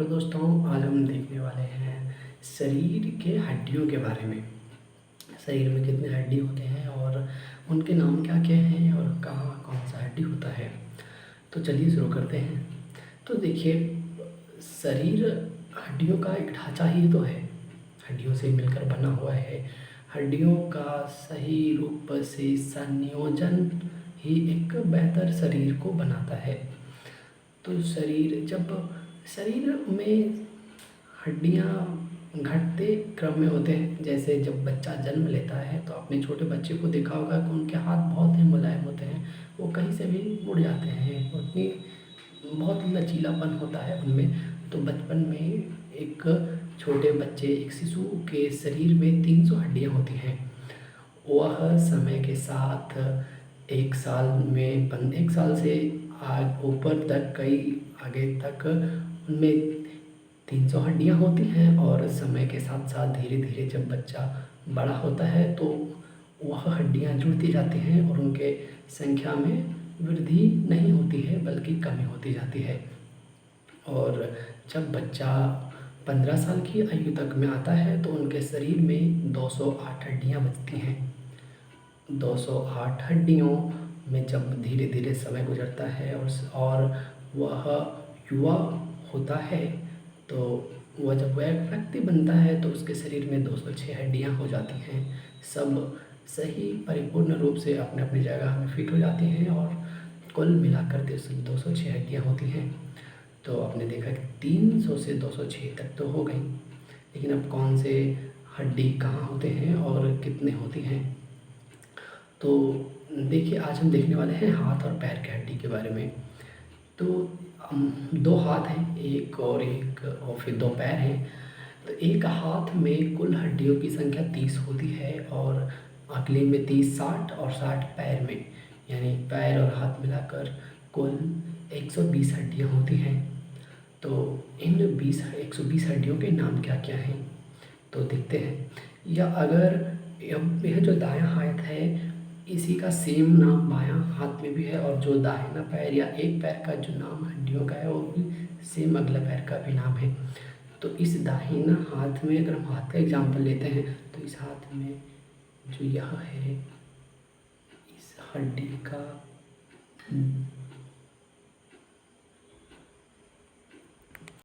Hello दोस्तों, आज हम देखने वाले हैं शरीर के हड्डियों के बारे में। शरीर में कितने हड्डी होते हैं और उनके नाम क्या क्या हैं और कहाँ कौन सा हड्डी होता है। तो चलिए शुरू करते हैं। तो देखिए, शरीर हड्डियों का एक ढांचा ही तो है, हड्डियों से मिलकर बना हुआ है। हड्डियों का सही रूप से संयोजन ही एक बेहतर शरीर को बनाता है। तो शरीर में हड्डियाँ घटते क्रम में होते हैं। जैसे जब बच्चा जन्म लेता है तो आपने छोटे बच्चे को देखा होगा कि उनके हाथ बहुत ही मुलायम होते हैं, वो कहीं से भी मुड़ जाते हैं, उतनी बहुत लचीलापन होता है उनमें। तो बचपन में एक छोटे बच्चे, एक शिशु के शरीर में 300 हड्डियाँ होती हैं। वह समय के साथ 1 साल से ऊपर तक, कई आगे तक उनमें 300 हड्डियाँ होती हैं। और समय के साथ साथ धीरे धीरे जब बच्चा बड़ा होता है तो वह हड्डियाँ जुड़ती जाती हैं और उनके संख्या में वृद्धि नहीं होती है बल्कि कमी होती जाती है। और जब बच्चा 15 साल की आयु तक में आता है तो उनके शरीर में 208 हड्डियाँ बचती हैं। 208 हड्डियों में जब धीरे धीरे समय गुजरता है और वह युवा होता है, तो वह जब वह व्यक्ति बनता है तो उसके शरीर में 206 हड्डियाँ हो जाती हैं। सब सही परिपूर्ण रूप से अपने अपनी जगह में फिट हो जाती हैं और कुल मिलाकर 206 हड्डियाँ होती हैं। तो आपने देखा कि 300 से 206 तक तो हो गई, लेकिन अब कौन से हड्डी कहाँ होते हैं और कितने होती हैं। तो देखिए, आज हम देखने वाले हैं हाथ और पैर की हड्डी के बारे में। तो 2 हाथ हैं, एक और फिर 2 पैर हैं। तो एक हाथ में कुल हड्डियों की संख्या 30 होती है और अगले में 30, 60 और 60 पैर में, यानी पैर और हाथ मिलाकर कुल 120 हड्डियाँ होती हैं। तो इन 120 हड्डियों के नाम क्या क्या हैं, तो देखते हैं। या अगर यह जो दायां हाथ है, इसी का सेम नाम बायां हाथ में भी है, और जो दाहिना पैर या एक पैर का जो नाम हड्डियों का है वो भी सेम अगला पैर का भी नाम है। तो इस दाहिना हाथ में अगर हम हाथ का एग्जाम्पल लेते हैं तो इस हाथ में जो यह है, इस हड्डी का